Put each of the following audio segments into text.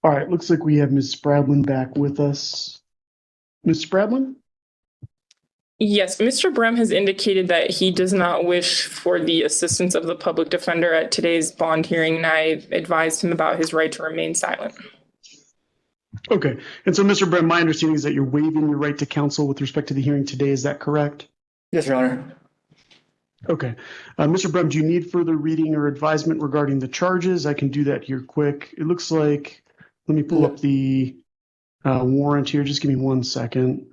All right, looks like we have Ms. Spradlin back with us. Ms. Spradlin? Yes, Mr. Brem has indicated that he does not wish for the assistance of the public defender at today's bond hearing, and I advised him about his right to remain silent. Okay, and so Mr. Brem, my understanding is that you're waiving your right to counsel with respect to the hearing today. Is that correct? Yes, Your Honor. Okay. Mr. Brem, do you need further reading or advisement regarding the charges? I can do that here quick. It looks like, let me pull up the warrant here. Just give me 1 second.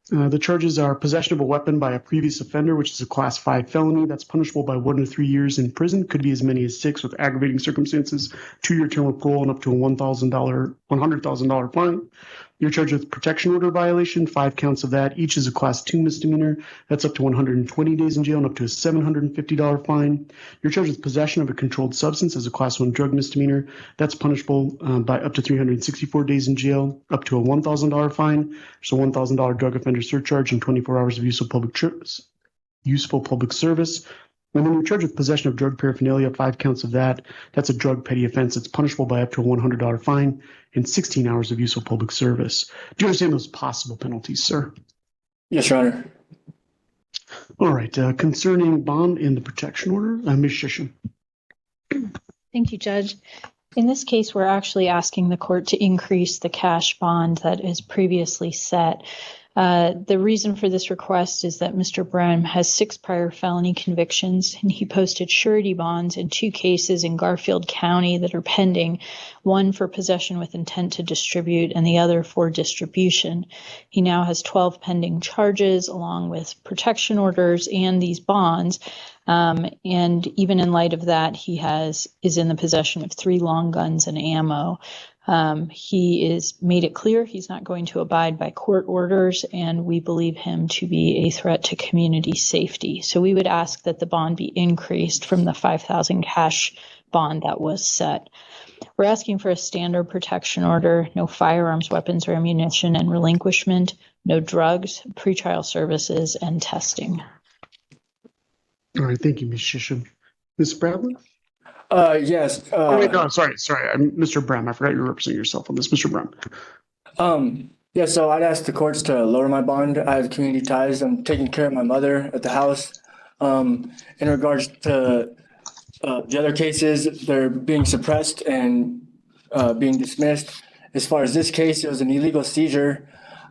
The charges are possession of a weapon by a previous offender, which is a class 5 felony. That's punishable by 1 to 3 years in prison. Could be as many as 6 with aggravating circumstances, 2-year term of parole, and up to a $100,000 fine. You're charged with protection order violation, 5 counts of that. Each is a class 2 misdemeanor. That's up to 120 days in jail and up to a $750 fine. You're charged with possession of a controlled substance as a class 1 drug misdemeanor. That's punishable by up to 364 days in jail, up to a $1,000 fine. There's a $1,000 drug offender surcharge and 24 hours of useful public service. And then you're charged with possession of drug paraphernalia, 5 counts of that. That's a drug petty offense. It's punishable by up to a $100 fine and 16 hours of useful public service. Do you understand those possible penalties, sir? Yes, Your Honor. All right. Concerning bond and the protection order, Ms. Shisham. Thank you, Judge. In this case, we're actually asking the court to increase the cash bond that is previously set. The reason for this request is that Mr. Brem has 6 prior felony convictions, and he posted surety bonds in 2 cases in Garfield County that are pending, one for possession with intent to distribute and the other for distribution. He now has 12 pending charges along with protection orders and these bonds. And even in light of that, he is in the possession of 3 long guns and ammo. He is made it clear he's not going to abide by court orders, and we believe him to be a threat to community safety. So we would ask that the bond be increased from the $5,000 cash bond that was set. We're asking for a standard protection order, no firearms, weapons, or ammunition, and relinquishment, no drugs, pretrial services, and testing. All right. Thank you, Ms. Shisham. Ms. Spradlin? Yes. Wait, no, sorry. I'm Mr. Brem. I forgot you were representing yourself on this, Mr. Brem. Yeah, so I'd ask the courts to lower my bond. I have community ties. I'm taking care of my mother at the house. In regards to the other cases, they're being suppressed and being dismissed. As far as this case, it was an illegal seizure.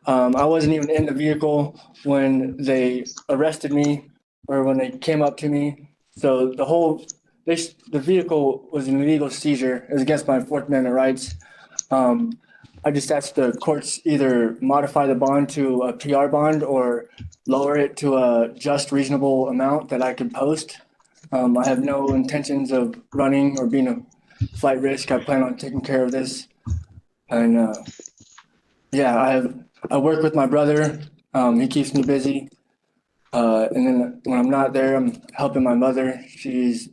I wasn't even in the vehicle when they arrested me or when they came up to me. So the vehicle was an illegal seizure. It was against my Fourth Amendment rights. I just asked the courts either modify the bond to a PR bond or lower it to a just reasonable amount that I could post. I have no intentions of running or being a flight risk. I plan on taking care of this. And I work with my brother. He keeps me busy. And then when I'm not there, I'm helping my mother. She's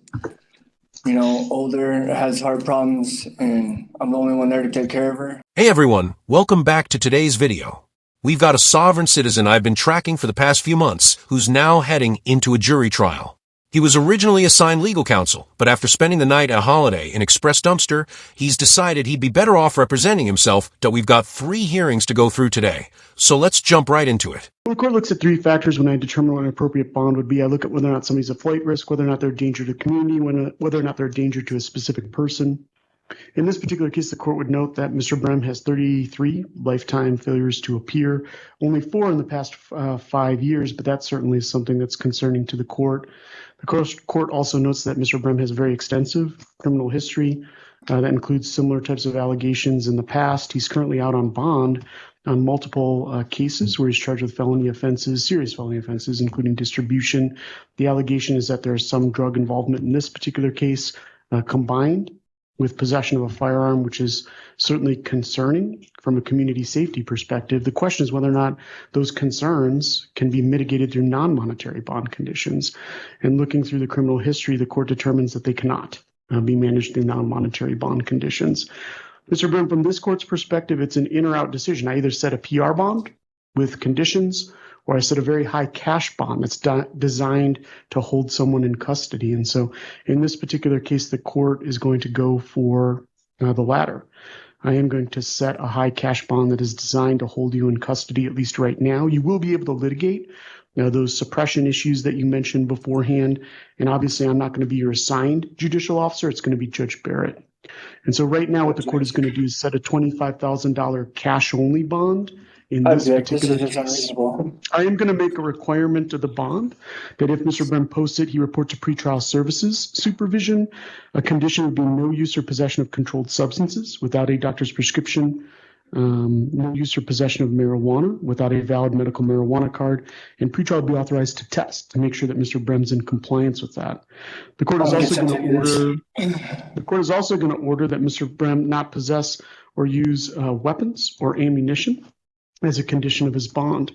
older, has heart problems, and I'm the only one there to take care of her. Hey everyone, welcome back to today's video. We've got a sovereign citizen I've been tracking for the past few months who's now heading into a jury trial. He was originally assigned legal counsel, but after spending the night at Holiday in Express Dumpster, he's decided he'd be better off representing himself. That we've got 3 hearings to go through today. So let's jump right into it. Well, the court looks at 3 factors when I determine what an appropriate bond would be. I look at whether or not somebody's a flight risk, whether or not they're a danger to the community, whether or not they're a danger to a specific person. In this particular case, the court would note that Mr. Brem has 33 lifetime failures to appear, only 4 in the past 5 years, but that certainly is something that's concerning to the court. The court also notes that Mr. Brem has a very extensive criminal history that includes similar types of allegations in the past. He's currently out on bond on multiple cases where he's charged with felony offenses, serious felony offenses, including distribution. The allegation is that there's some drug involvement in this particular case combined with possession of a firearm, which is certainly concerning from a community safety perspective. The question is whether or not those concerns can be mitigated through non-monetary bond conditions. And looking through the criminal history, the court determines that they cannot be managed through non-monetary bond conditions. Mr. Brem, from this court's perspective, it's an in or out decision. I either set a PR bond with conditions or I said a very high cash bond that's designed to hold someone in custody. And so in this particular case, the court is going to go for the latter. I am going to set a high cash bond that is designed to hold you in custody, at least right now. You will be able to litigate those suppression issues that you mentioned beforehand. And obviously, I'm not going to be your assigned judicial officer. It's going to be Judge Barrett. And so right now, what the court is going to do is set a $25,000 cash-only bond. In this particular case, I am going to make a requirement of the bond that if Mr. Brem posts it, he report to pretrial services supervision. A condition would be no use or possession of controlled substances without a doctor's prescription, no use or possession of marijuana without a valid medical marijuana card, and pretrial will be authorized to test to make sure that Mr. Brem's in compliance with that. The court is also going to order that Mr. Brem not possess or use weapons or ammunition as a condition of his bond.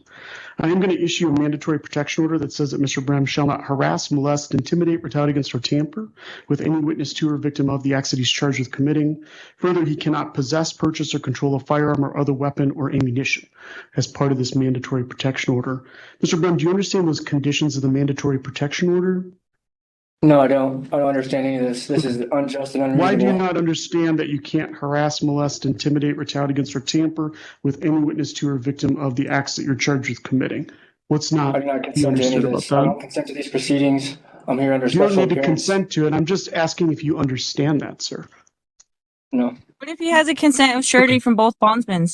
I am going to issue a mandatory protection order that says that Mr. Brem shall not harass, molest, intimidate, retaliate against, or tamper with any witness to or victim of the acts that he's charged with committing. Further, he cannot possess, purchase, or control a firearm or other weapon or ammunition as part of this mandatory protection order. Mr. Brem, do you understand those conditions of the mandatory protection order? No, I don't understand any of this. This is unjust and unreasonable. Why do you not understand that you can't harass, molest, intimidate, retaliate against, or tamper with any witness to or victim of the acts that you're charged with committing? What's not I do not consent to any of this. I don't consent to these proceedings. I'm here under special appearance. You don't need to consent to it. I'm just asking if you understand that, sir. No. What if he has a consent of surety from both bondsmen?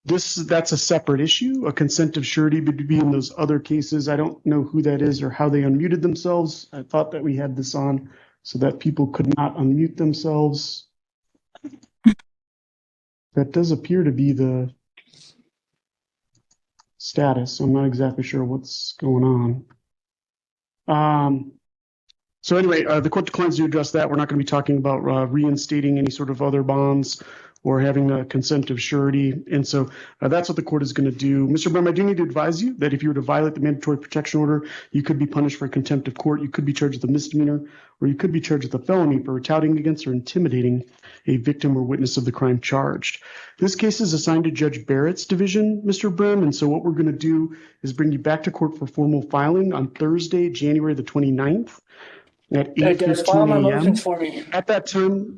That's a separate issue. A consent of surety would be in those other cases. I don't know who that is or how they unmuted themselves. I thought that we had this on so that people could not unmute themselves. That does appear to be the status. I'm not exactly sure what's going on. So anyway, the court declines to address that. We're not going to be talking about reinstating any sort of other bonds or having a consent of surety. And so that's what the court is going to do. Mr. Brem, I do need to advise you that if you were to violate the mandatory protection order, you could be punished for contempt of court. You could be charged with a misdemeanor, or you could be charged with a felony for retaliating against or intimidating a victim or witness of the crime charged. This case is assigned to Judge Barrett's division, Mr. Brem. And so what we're going to do is bring you back to court for formal filing on Thursday, January the 29th. At 8:15 a.m.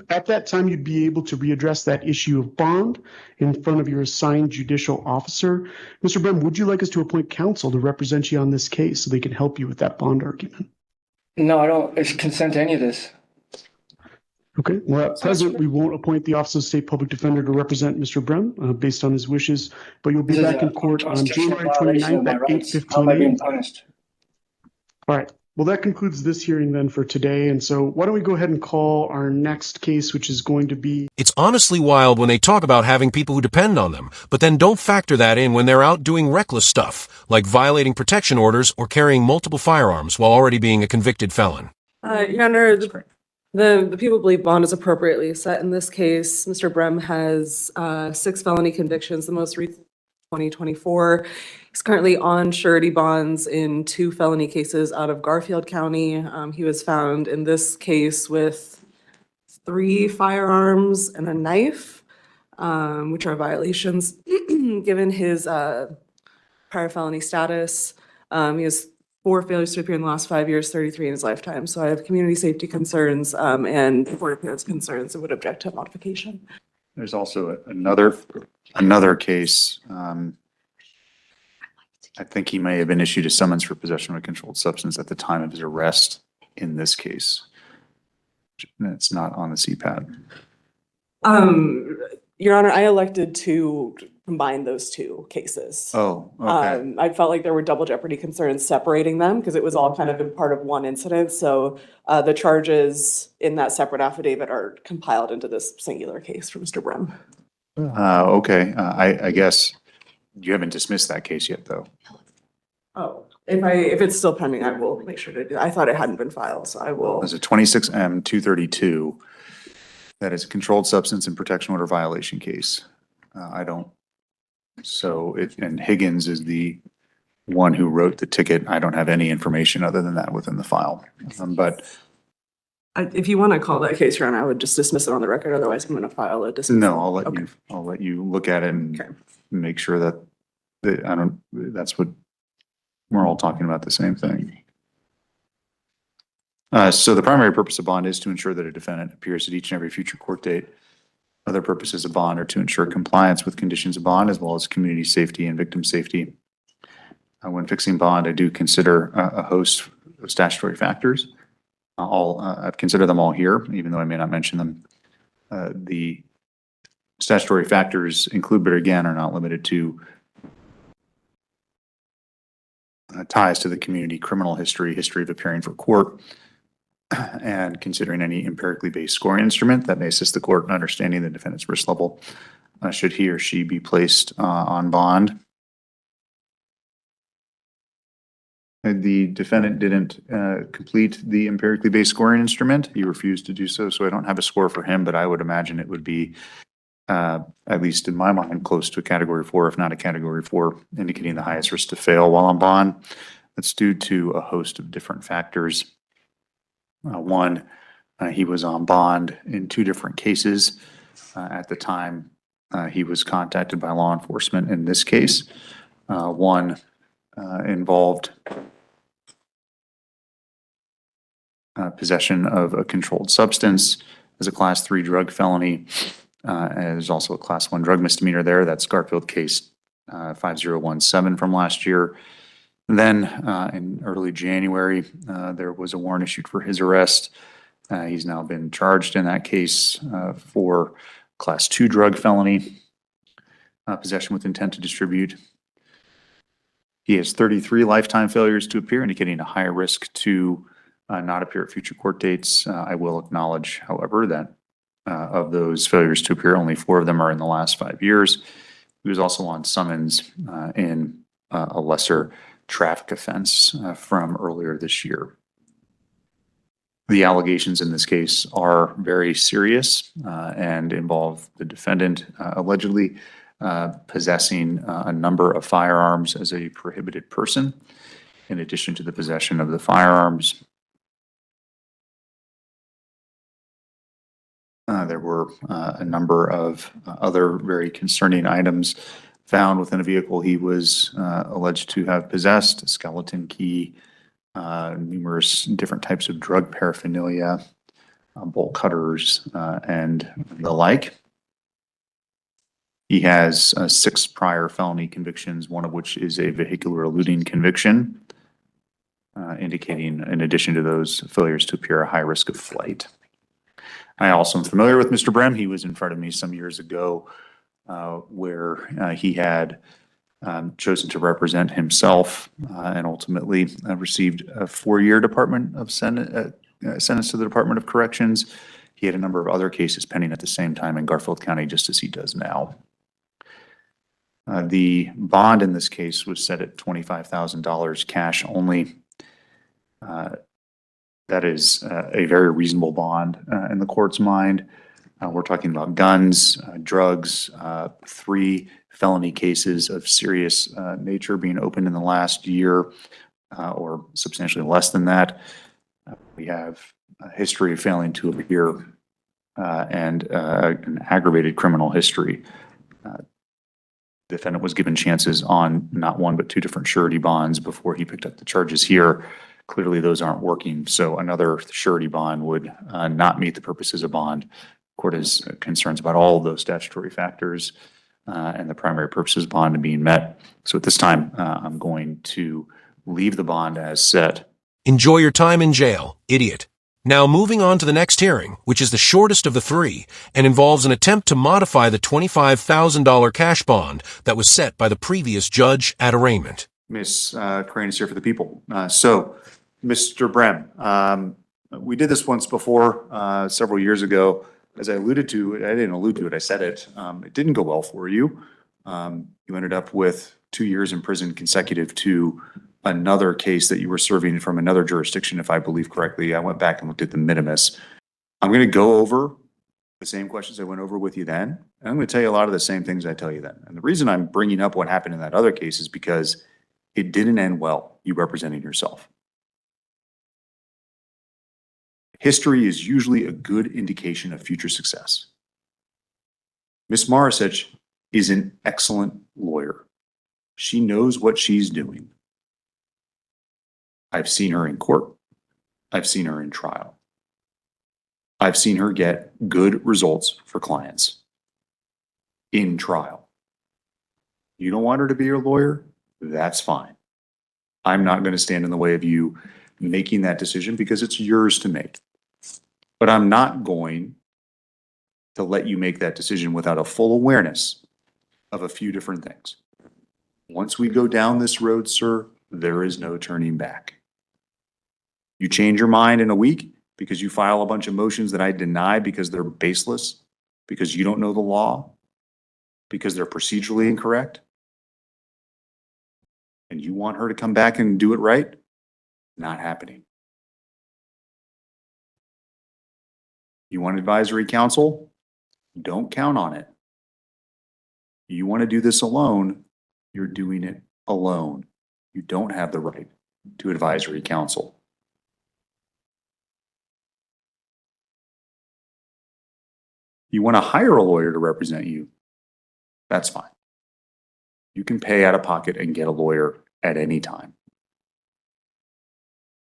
At that time, you'd be able to readdress that issue of bond in front of your assigned judicial officer. Mr. Brem, would you like us to appoint counsel to represent you on this case so they can help you with that bond argument? No, I don't consent to any of this. Okay. Well, at present, we won't appoint the Office of State Public Defender to represent Mr. Brem based on his wishes, but you'll be back in court on January 29th at 8:15 a.m. All right. Well, that concludes this hearing then for today. And so why don't we go ahead and call our next case, which is going to be... It's honestly wild when they talk about having people who depend on them, but then don't factor that in when they're out doing reckless stuff, like violating protection orders or carrying multiple firearms while already being a convicted felon. Your Honor, the people believe bond is appropriately set in this case. Mr. Brem has 6 felony convictions, the most recent 2024. He's currently on surety bonds in 2 felony cases out of Garfield County. He was found in this case with 3 firearms and a knife, which are violations given his prior felony status. He has 4 failures to appear in the last 5 years, 33 in his lifetime. So I have community safety concerns and court appearance concerns and would object to modification. There's also another case. I think he may have been issued a summons for possession of a controlled substance at the time of his arrest in this case. It's not on the CPAD. Your Honor, I elected to combine those 2 cases. Oh, okay. I felt like there were double jeopardy concerns separating them because it was all kind of in part of one incident. So the charges in that separate affidavit are compiled into this singular case for Mr. Brem. Okay. I guess you haven't dismissed that case yet, though. Oh, if it's still pending, I will make sure to do. I thought it hadn't been filed, so I will. There's a 26M 232 that is a controlled substance and protection order violation case. And Higgins is the one who wrote the ticket. I don't have any information other than that within the file. But if you want to call that case, Your Honor, I would just dismiss it on the record. Otherwise, I'm going to file a dismissal. No, I'll let you look at it and make sure that That's what we're all talking about, the same thing. So the primary purpose of bond is to ensure that a defendant appears at each and every future court date. Other purposes of bond are to ensure compliance with conditions of bond as well as community safety and victim safety. When fixing bond, I do consider a host of statutory factors. I've considered them all here, even though I may not mention them. The statutory factors include, but again, are not limited to ties to the community, criminal history, history of appearing for court, and considering any empirically based scoring instrument that may assist the court in understanding the defendant's risk level should he or she be placed on bond. The defendant didn't complete the empirically based scoring instrument. He refused to do so, so I don't have a score for him, but I would imagine it would be, at least in my mind, close to a category 4, if not a category 4, indicating the highest risk to fail while on bond. That's due to a host of different factors. One, he was on bond in 2 different cases at the time he was contacted by law enforcement in this case. One involved possession of a controlled substance as a class 3 drug felony. There's also a class 1 drug misdemeanor there. That's Garfield case 5017 from last year. Then in early January, there was a warrant issued for his arrest. He's now been charged in that case for class 2 drug felony, possession with intent to distribute. He has 33 lifetime failures to appear, indicating a higher risk to not appear at future court dates. I will acknowledge, however, that of those failures to appear, only 4 of them are in the last 5 years. He was also on summons in a lesser traffic offense from earlier this year. The allegations in this case are very serious and involve the defendant allegedly possessing a number of firearms as a prohibited person. In addition to the possession of the firearms, there were a number of other very concerning items found within a vehicle he was alleged to have possessed: a skeleton key, numerous different types of drug paraphernalia, bolt cutters, and the like. He has 6 prior felony convictions, one of which is a vehicular eluding conviction, indicating, in addition to those failures to appear, a high risk of flight. I also am familiar with Mr. Brem. He was in front of me some years ago where he had chosen to represent himself and ultimately received a 4-year sentence to the Department of Corrections. He had a number of other cases pending at the same time in Garfield County, just as he does now. The bond in this case was set at $25,000 cash only. That is a very reasonable bond in the court's mind. We're talking about guns, drugs, 3 felony cases of serious nature being opened in the last year, or substantially less than that. We have a history of failing to appear and an aggravated criminal history. The defendant was given chances on not 1 but 2 different surety bonds before he picked up the charges here. Clearly, those aren't working, so another surety bond would not meet the purposes of bond. Court has concerns about all of those statutory factors and the primary purposes of bond being met. So at this time, I'm going to leave the bond as set. Enjoy your time in jail, idiot. Now moving on to the next hearing, which is the shortest of the 3 and involves an attempt to modify the $25,000 cash bond that was set by the previous judge at arraignment. Ms. Crane is here for the people. So, Mr. Brem, we did this once before, several years ago. As I alluded to, I didn't allude to it, I said it. It didn't go well for you. You ended up with 2 years in prison consecutive to another case that you were serving from another jurisdiction, if I believe correctly. I went back and looked at the minimus. I'm going to go over the same questions I went over with you then, and I'm going to tell you a lot of the same things I tell you then. And the reason I'm bringing up what happened in that other case is because it didn't end well, you representing yourself. History is usually a good indication of future success. Ms. Morrisich is an excellent lawyer. She knows what she's doing. I've seen her in court. I've seen her in trial. I've seen her get good results for clients in trial. You don't want her to be your lawyer? That's fine. I'm not going to stand in the way of you making that decision because it's yours to make. But I'm not going to let you make that decision without a full awareness of a few different things. Once we go down this road, sir, there is no turning back. You change your mind in a week because you file a bunch of motions that I deny because they're baseless, because you don't know the law, because they're procedurally incorrect, and you want her to come back and do it right? Not happening. You want advisory counsel? Don't count on it. You want to do this alone? You're doing it alone. You don't have the right to advisory counsel. You want to hire a lawyer to represent you? That's fine. You can pay out of pocket and get a lawyer at any time.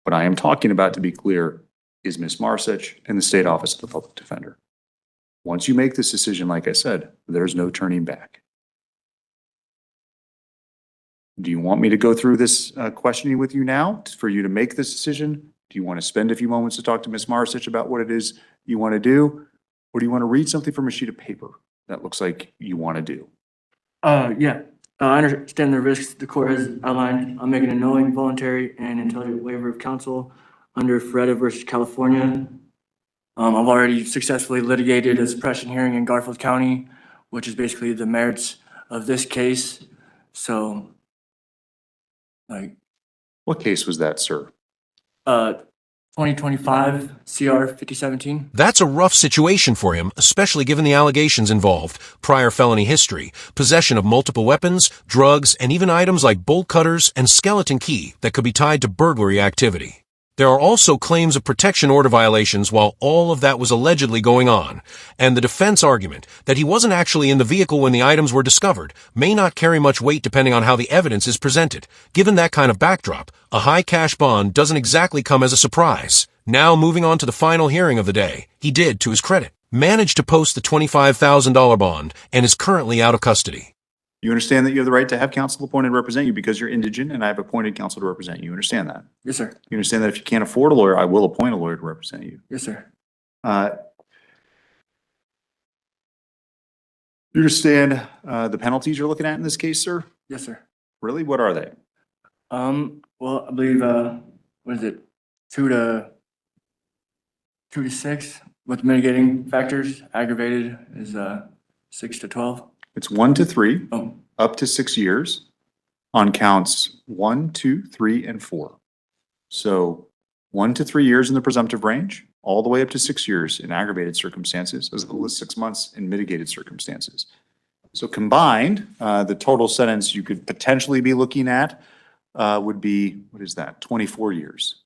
What I am talking about, to be clear, is Ms. Marsich and the State Office of the Public Defender. Once you make this decision, like I said, there's no turning back. Do you want me to go through this questioning with you now for you to make this decision? Do you want to spend a few moments to talk to Ms. Marsich about what it is you want to do? Or do you want to read something from a sheet of paper that looks like you want to do? Yeah. I understand the risks the court has outlined. I'm making a knowing, voluntary, and intelligent waiver of counsel under Feretta versus California. I've already successfully litigated a suppression hearing in Garfield County, which is basically the merits of this case. So, What case was that, sir? 2025 CR 5017. That's a rough situation for him, especially given the allegations involved: prior felony history, possession of multiple weapons, drugs, and even items like bolt cutters and skeleton key that could be tied to burglary activity. There are also claims of protection order violations while all of that was allegedly going on, and the defense argument that he wasn't actually in the vehicle when the items were discovered may not carry much weight depending on how the evidence is presented. Given that kind of backdrop, a high cash bond doesn't exactly come as a surprise. Now, moving on to the final hearing of the day, he did, to his credit, manage to post the $25,000 bond and is currently out of custody. You understand that you have the right to have counsel appointed to represent you because you're indigent and I have appointed counsel to represent you. You understand that? Yes, sir. You understand that if you can't afford a lawyer, I will appoint a lawyer to represent you. Yes, sir. You understand the penalties you're looking at in this case, sir? Yes, sir. Really? What are they? Well, I believe, what is it? 2 to 6 with mitigating factors. Aggravated is 6 to 12. It's 1 to 3, Oh, up to 6 years on counts 1, 2, 3, and 4. So 1 to 3 years in the presumptive range, all the way up to 6 years in aggravated circumstances, as well as 6 months in mitigated circumstances. So combined, the total sentence you could potentially be looking at would be, 24 years.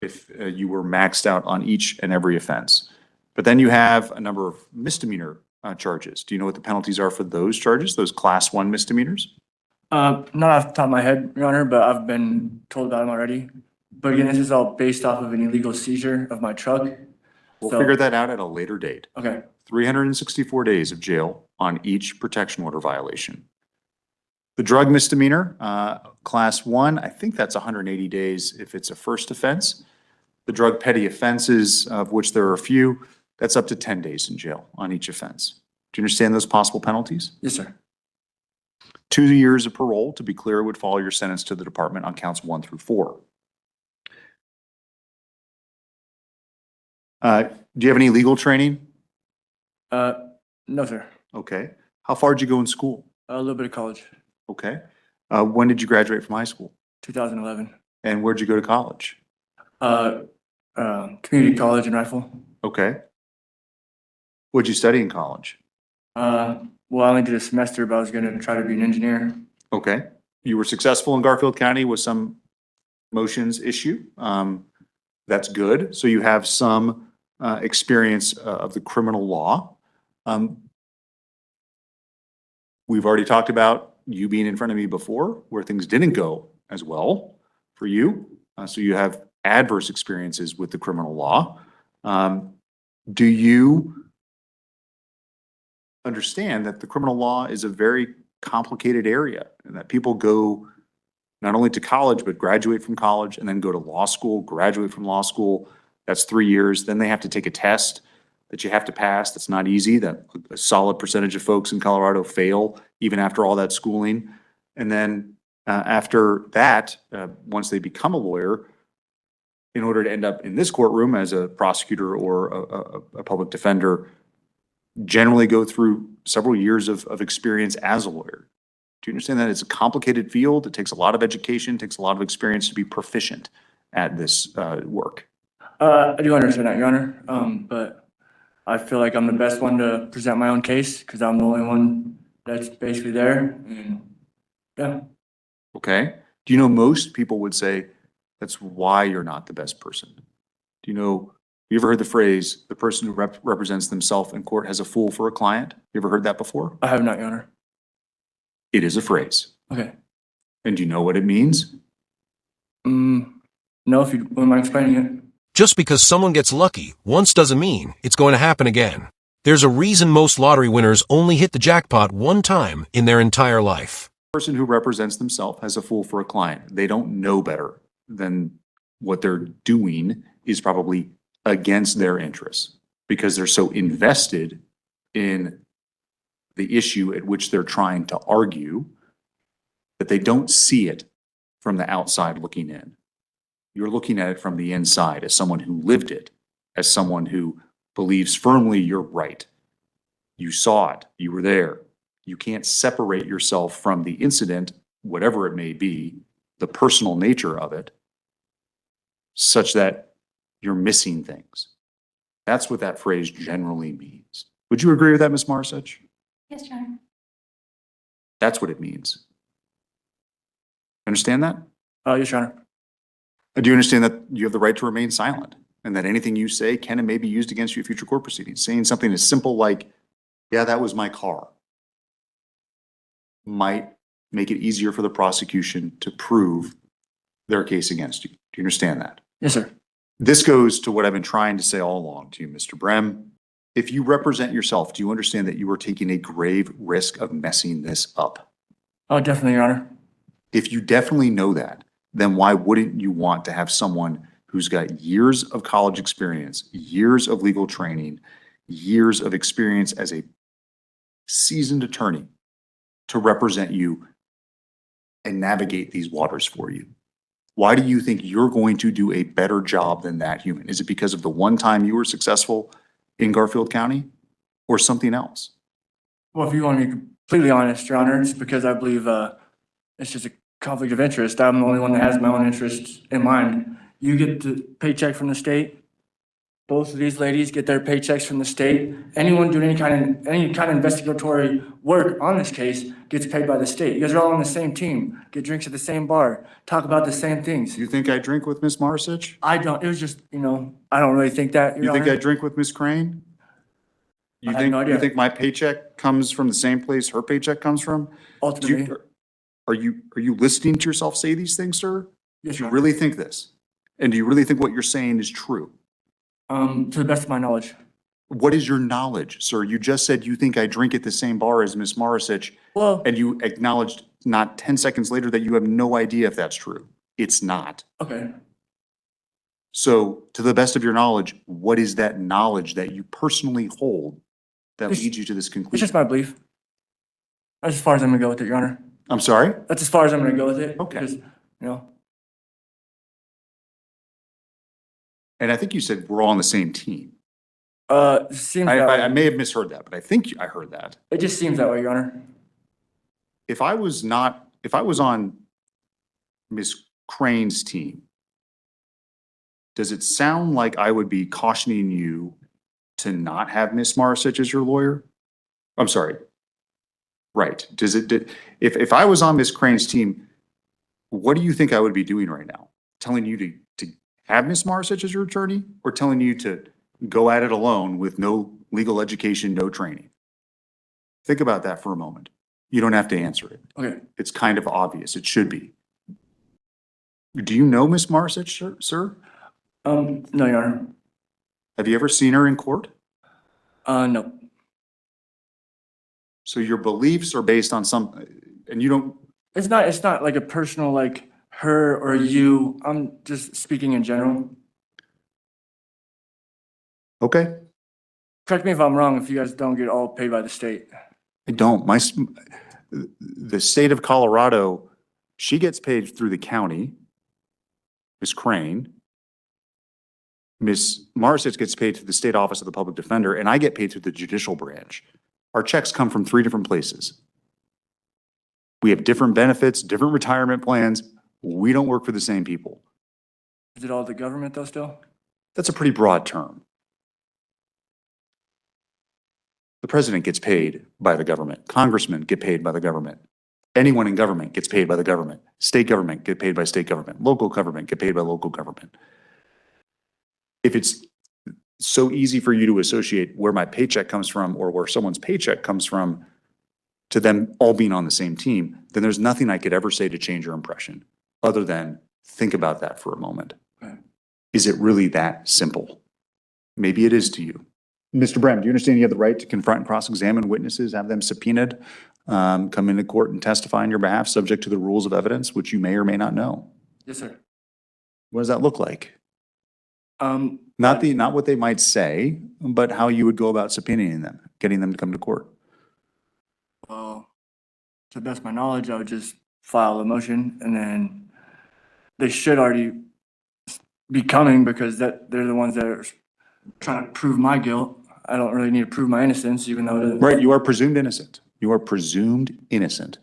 If you were maxed out on each and every offense. But then you have a number of misdemeanor charges. Do you know what the penalties are for those charges, those class 1 misdemeanors? not off the top of my head, Your Honor, but I've been told about them already. But again, this is all based off of an illegal seizure of my truck. We'll So- figure that out at a later date. Okay, 364 days of jail on each protection order violation. The drug misdemeanor, class 1, I think that's 180 days if it's a first offense. The drug petty offenses, of which there are a few, that's up to 10 days in jail on each offense. Do you understand those possible penalties? yes, sir. 2 years of parole, to be clear, would follow your sentence to the department on counts 1 through 4. Do you have any legal training? No, sir. Okay. How far did you go in school? A little bit of college, Okay. When did you graduate from high school? 2011. And where'd you go to college? Community college in Rifle. Okay. What'd you study in college? Well, I only did a semester, but I was gonna try to be an engineer. Okay. You were successful in Garfield County with some motions issue. That's good. So you have some experience of the criminal law. We've already talked about you being in front of me before where things didn't go as well for you. So you have adverse experiences with the criminal law. Do you understand that the criminal law is a very complicated area and that people go not only to college, but graduate from college and then go to law school, graduate from law school? That's 3 years. Then they have to take a test that you have to pass. That's not easy. That a solid percentage of folks in Colorado fail even after all that schooling. And then after that, once they become a lawyer, in order to end up in this courtroom as a prosecutor or a public defender, generally go through several years of experience as a lawyer. Do you understand that it's a complicated field? It takes a lot of education, takes a lot of experience to be proficient at this work. I do understand that, Your Honor, but I feel like I'm the best one to present my own case because I'm the only one that's basically there. And yeah. Okay. Do you know most people would say that's why you're not the best person? Do you know, you ever heard the phrase, the person who represents themselves in court has a fool for a client? You ever heard that before? I have not, Your Honor. It is a phrase. Okay. And do you know what it means? No, if you wouldn't mind explaining it. Just because someone gets lucky once doesn't mean it's going to happen again. There's a reason most lottery winners only hit the jackpot one time in their entire life. The person who represents themselves has a fool for a client. They don't know better than what they're doing is probably against their interests because they're so invested in the issue at which they're trying to argue that they don't see it from the outside looking in. You're looking at it from the inside as someone who lived it, as someone who believes firmly you're right. You saw it, you were there. You can't separate yourself from the incident, whatever it may be, the personal nature of it, such that you're missing things. That's what that phrase generally means. Would you agree with that, Ms. Marsich? Yes, Your Honor. That's what it means. Understand that? Yes, Your Honor. Do you understand that you have the right to remain silent and that anything you say can and may be used against you in future court proceedings? Saying something as simple like, yeah, that was my car, might make it easier for the prosecution to prove their case against you. Do you understand that? Yes, sir. This goes to what I've been trying to say all along to you, Mr. Brem. If you represent yourself, do you understand that you are taking a grave risk of messing this up? Oh, definitely, Your Honor. If you definitely know that, then why wouldn't you want to have someone who's got years of college experience, years of legal training, years of experience as a seasoned attorney to represent you and navigate these waters for you? Why do you think you're going to do a better job than that human? Is it because of the one time you were successful in Garfield County or something else? Well, if you want to be completely honest, Your Honor, it's because I believe it's just a conflict of interest. I'm the only one that has my own interests in mind. You get the paycheck from the state. Both of these ladies get their paychecks from the state. Anyone doing any kind of investigatory work on this case gets paid by the state. You guys are all on the same team, get drinks at the same bar, talk about the same things. You think I drink with Miss Marsich? I don't. It was just, I don't really think that, Your You think Honor. I drink with Miss Crane? I have no idea. You think my paycheck comes from the same place her paycheck comes from? Ultimately, Are you listening to yourself say these things, sir? yes, Do Your you Honor. really think this? And do you really think what you're saying is true? To the best of my knowledge. What is your knowledge, sir? You just said you think I drink at the same bar as Miss Marsich, Well, and you acknowledged not 10 seconds later that you have no idea if that's true. It's not. okay. So, to the best of your knowledge, what is that knowledge that you personally hold that It's- leads you to this It's conclusion? just my belief. That's as far as I'm gonna go with it, Your Honor. I'm sorry? That's as far as I'm gonna go with it. Okay. Because, And I think you said we're all on the same team. it seems that I way. may have misheard that, but I think I heard that. It just seems that way, Your Honor. If I was on Miss Crane's team, does it sound like I would be cautioning you to not have Miss Marsich as your lawyer? I'm sorry. Right. If I was on Miss Crane's team, what do you think I would be doing right now? Telling you to have Miss Marsich as your attorney, or telling you to go at it alone with no legal education, no training? Think about that for a moment. You don't have to answer it. Okay. It's kind of obvious. It should be. Do you know Miss Marsich, sir? No, Your Honor. Have you ever seen her in court? No. So your beliefs are based on and you don't, It's not like a personal, like her or you. I'm just speaking in general. okay? Correct me if I'm wrong if you guys don't get all paid by the state. I don't. The state of Colorado, she gets paid through the county, Miss Crane. Miss Marsich gets paid through the state office of the public defender, and I get paid through the judicial branch. Our checks come from 3 different places. We have different benefits, different retirement plans. We don't work for the same people. Is it all the government though still? That's a pretty broad term. The president gets paid by the government. Congressmen get paid by the government. Anyone in government gets paid by the government. State government get paid by state government. Local government get paid by local government. If it's so easy for you to associate where my paycheck comes from or where someone's paycheck comes from to them all being on the same team, then there's nothing I could ever say to change your impression other than think about that for a moment. Okay. Is it really that simple? Maybe it is to you. Mr. Brem, do you understand you have the right to confront and cross-examine witnesses, have them subpoenaed, come into court and testify on your behalf, subject to the rules of evidence, which you may or may not know? Yes, sir. What does that look like? Not what they might say, but how you would go about subpoenaing them, getting them to come to court. Well, to the best of my knowledge, I would just file a motion and then they should already be coming because they're the ones that are trying to prove my guilt. I don't really need to prove my innocence, even though it is. Right, you are presumed innocent. You are presumed innocent.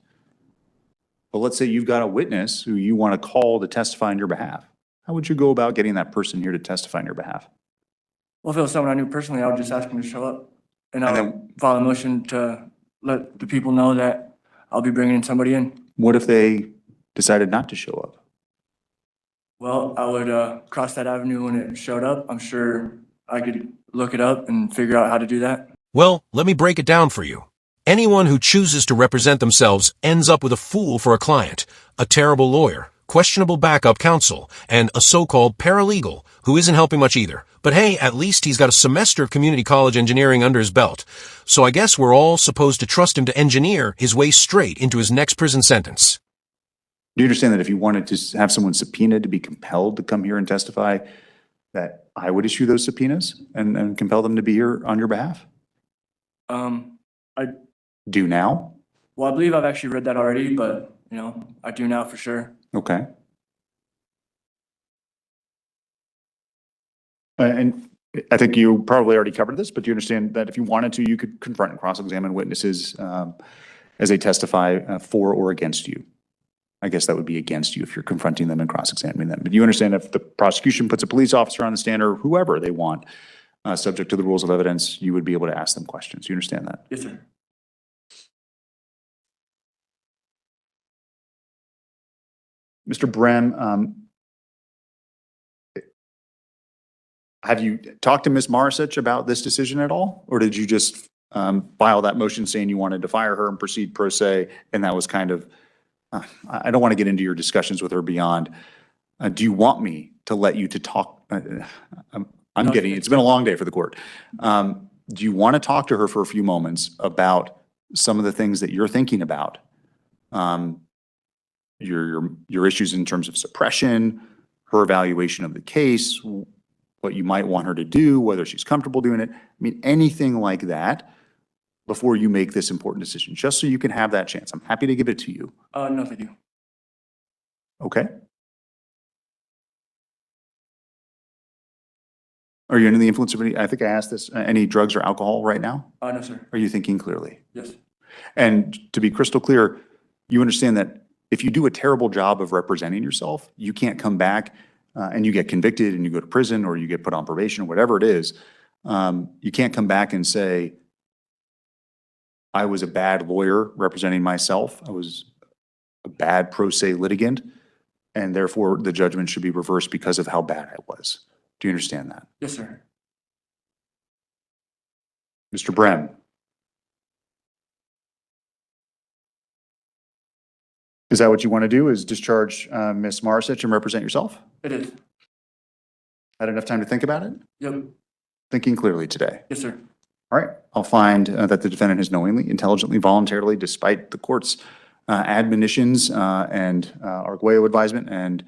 But let's say you've got a witness who you want to call to testify on your behalf. How would you go about getting that person here to testify on your behalf? Well, if it was someone I knew personally, I would just ask them to show up. And I And would file a motion to let the people know that I'll be bringing somebody in. What if they decided not to show up? Well, I would cross that avenue when it showed up. I'm sure I could look it up and figure out how to do that. Well, let me break it down for you. Anyone who chooses to represent themselves ends up with a fool for a client, a terrible lawyer, questionable backup counsel, and a so-called paralegal who isn't helping much either. But hey, at least he's got a semester of community college engineering under his belt. So I guess we're all supposed to trust him to engineer his way straight into his next prison sentence. Do you understand that if you wanted to have someone subpoenaed to be compelled to come here and testify, that I would issue those subpoenas and compel them to be here on your behalf? I Do now? Well, I believe I've actually read that already, but I do now for sure. Okay. And I think you probably already covered this, but do you understand that if you wanted to, you could confront and cross-examine witnesses as they testify for or against you? I guess that would be against you if you're confronting them and cross-examining them. But you understand if the prosecution puts a police officer on the stand or whoever they want, subject to the rules of evidence, you would be able to ask them questions. You understand that? Yes, sir. Mr. Brem, have you talked to Ms. Marsich about this decision at all? Or did you just file that motion saying you wanted to fire her and proceed pro se, and that was kind of, I don't want to get into your discussions with her beyond. Do you want me to let you to talk? I'm getting, it's been a long day for the court. Do you want to talk to her for a few moments about some of the things that you're thinking about? Your issues in terms of suppression, her evaluation of the case, what you might want her to do, whether she's comfortable doing it. I mean, anything like that before you make this important decision, just so you can have that chance. I'm happy to give it to you. No, thank you. Okay. Are you under the influence of any, I think I asked this, any drugs or alcohol right now? No, sir. Are you thinking clearly? Yes. And to be crystal clear, you understand that if you do a terrible job of representing yourself, you can't come back and you get convicted and you go to prison or you get put on probation or whatever it is. You can't come back and say, I was a bad lawyer representing myself. I was a bad pro se litigant, and therefore the judgment should be reversed because of how bad I was. Do you understand that? Yes, sir. Mr. Brem, Is that what you want to do, is discharge Ms. Marisic and represent yourself? It is. Had enough time to think about it? Yep. Thinking clearly today. Yes, sir. All right, I'll find that the defendant has knowingly, intelligently, voluntarily, despite the court's admonitions and Arguello advisement and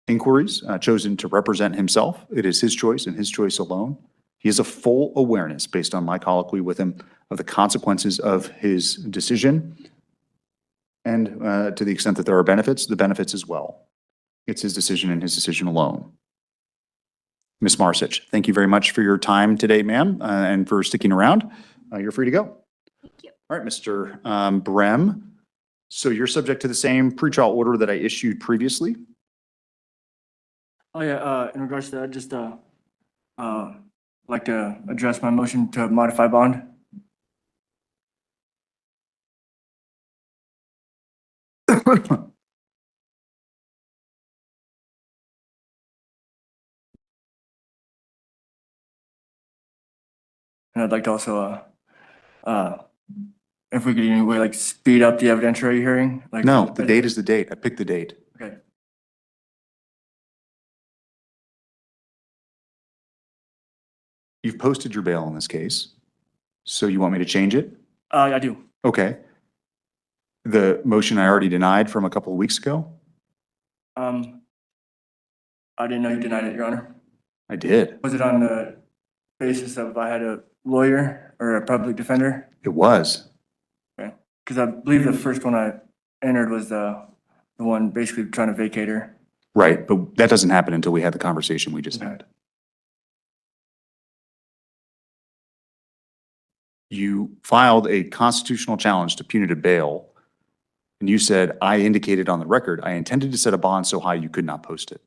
inquiries, chosen to represent himself. It is his choice and his choice alone. He has a full awareness, based on my colloquy with him, of the consequences of his decision. And to the extent that there are benefits, the benefits as well. It's his decision and his decision alone. Ms. Marisic, thank you very much for your time today, ma'am, and for sticking around. You're free to go. Thank you. All right, Mr. Brem. So you're subject to the same pretrial order that I issued previously. Oh, yeah, in regards to that, just, like to address my motion to modify bond. And I'd like to also, if we could in any way, like, speed up the evidentiary hearing, like. No, the date is the date. I picked the date. Okay. You've posted your bail in this case. So you want me to change it? I do. Okay. The motion I already denied from a couple of weeks ago? I didn't know you denied it, Your Honor. I did. Was it on the basis of I had a lawyer or a public defender? It was. Okay. Because I believe the first one I entered was the one basically trying to vacate her. Right, but that doesn't happen until we had the conversation we just had. You filed a constitutional challenge to punitive bail, and you said, I indicated on the record, I intended to set a bond so high you could not post it.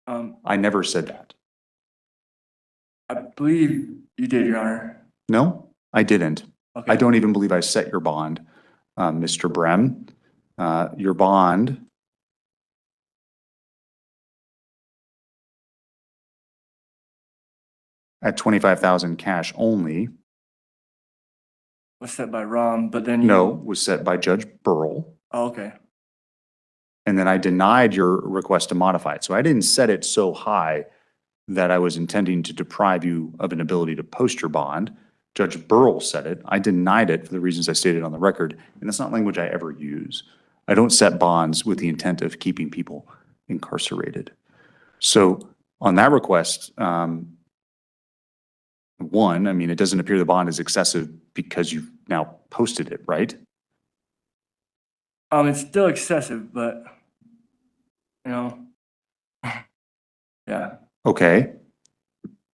I never said that. I believe you did, Your Honor. No, I didn't. Okay. I don't even believe I set your bond, Mr. Brem. Your bond at 25,000 cash only. Was set by Rom, but then you. No, was set by Judge Burrell. Oh, okay. And then I denied your request to modify it. So I didn't set it so high that I was intending to deprive you of an ability to post your bond. Judge Burrell said it. I denied it for the reasons I stated on the record, and that's not language I ever use. I don't set bonds with the intent of keeping people incarcerated. So on that request, one, I mean, it doesn't appear the bond is excessive because you've now posted it, right? It's still excessive, but, you know, yeah. Okay.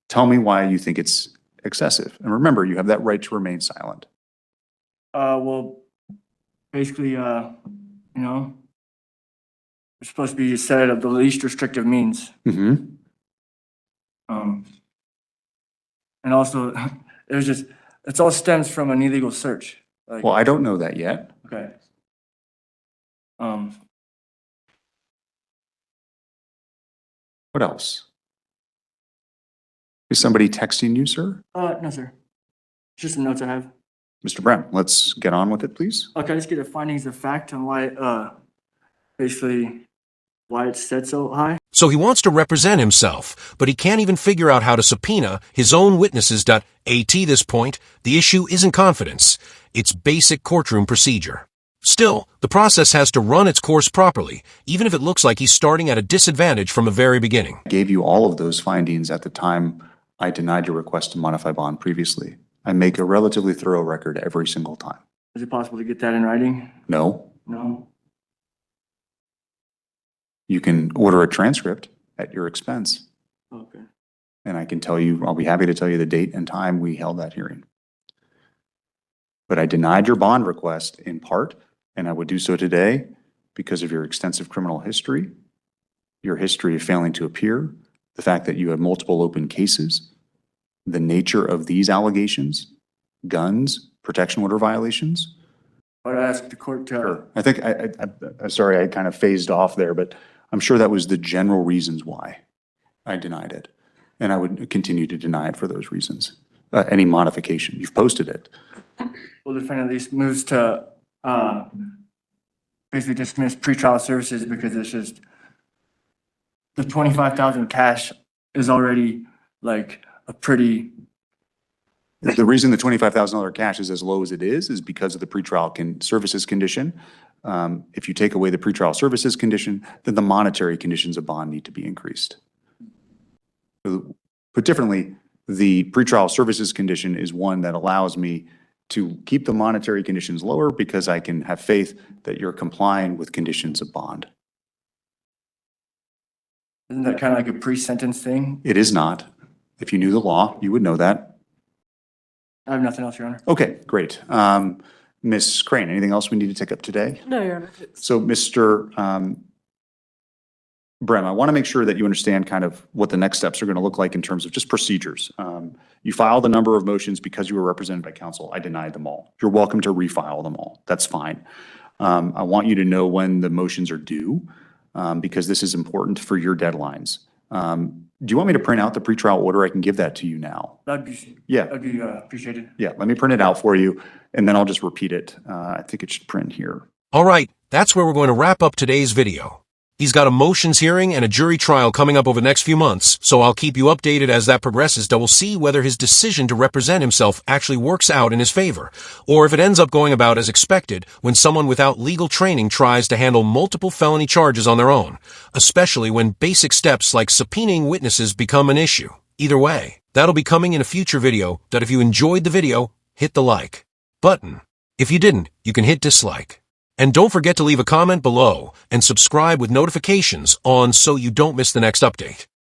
Tell me why you think it's excessive. And remember, you have that right to remain silent. Well, basically, you know, it's supposed to be set of the least restrictive means. Mm-hmm. And also, it was just, it all stems from an illegal search. Like, Well, I don't know that yet. okay. What else? Is somebody texting you, sir? No, sir. It's just the notes I have. Mr. Brem, let's get on with it, please. Okay, I just get the findings of fact on why, basically, why it's set so high. So he wants to represent himself, but he can't even figure out how to subpoena his own witnesses. At this point, the issue isn't confidence. It's basic courtroom procedure. Still, the process has to run its course properly, even if it looks like he's starting at a disadvantage from the very beginning. I gave you all of those findings at the time I denied your request to modify bond previously. I make a relatively thorough record every single time. Is it possible to get that in writing? No, No? you can order a transcript at your expense, Okay. and I can tell you, I'll be happy to tell you the date and time we held that hearing. But I denied your bond request in part, and I would do so today because of your extensive criminal history, your history of failing to appear, the fact that you have multiple open cases, the nature of these allegations, guns, protection order violations. I'd ask the court to. Sure. I think, I'm sorry, I kind of phased off there, but I'm sure that was the general reasons why I denied it. And I would continue to deny it for those reasons. Any modification, you've posted it. Well, the defendant at least moves to basically dismiss pretrial services because it's just the 25,000 cash is already like a pretty, The reason the $25,000 cash is as low as it is because of the pretrial services condition. If you take away the pretrial services condition, then the monetary conditions of bond need to be increased. Put differently, the pretrial services condition is one that allows me to keep the monetary conditions lower because I can have faith that you're complying with conditions of bond. isn't that kind of like a pre-sentence thing? It is not. If you knew the law, you would know that. I have nothing else, Your Honor. Okay, great. Ms. Crane, anything else we need to take up today? No, Your Honor. So, Mr. Brem, I want to make sure that you understand kind of what the next steps are going to look like in terms of just procedures. You filed a number of motions because you were represented by counsel. I denied them all. You're welcome to refile them all. That's fine. I want you to know when the motions are due because this is important for your deadlines. Do you want me to print out the pretrial order? I can give that to you now. That'd be, Yeah. that'd be appreciated. Yeah, let me print it out for you, and then I'll just repeat it. I think it should print here. All right, that's where we're going to wrap up today's video. He's got a motions hearing and a jury trial coming up over the next few months, so I'll keep you updated as that progresses. We'll see whether his decision to represent himself actually works out in his favor, or if it ends up going about as expected when someone without legal training tries to handle multiple felony charges on their own, especially when basic steps like subpoenaing witnesses become an issue. Either way, that'll be coming in a future video. If you enjoyed the video, hit the like button. If you didn't, you can hit dislike. And don't forget to leave a comment below and subscribe with notifications on so you don't miss the next update.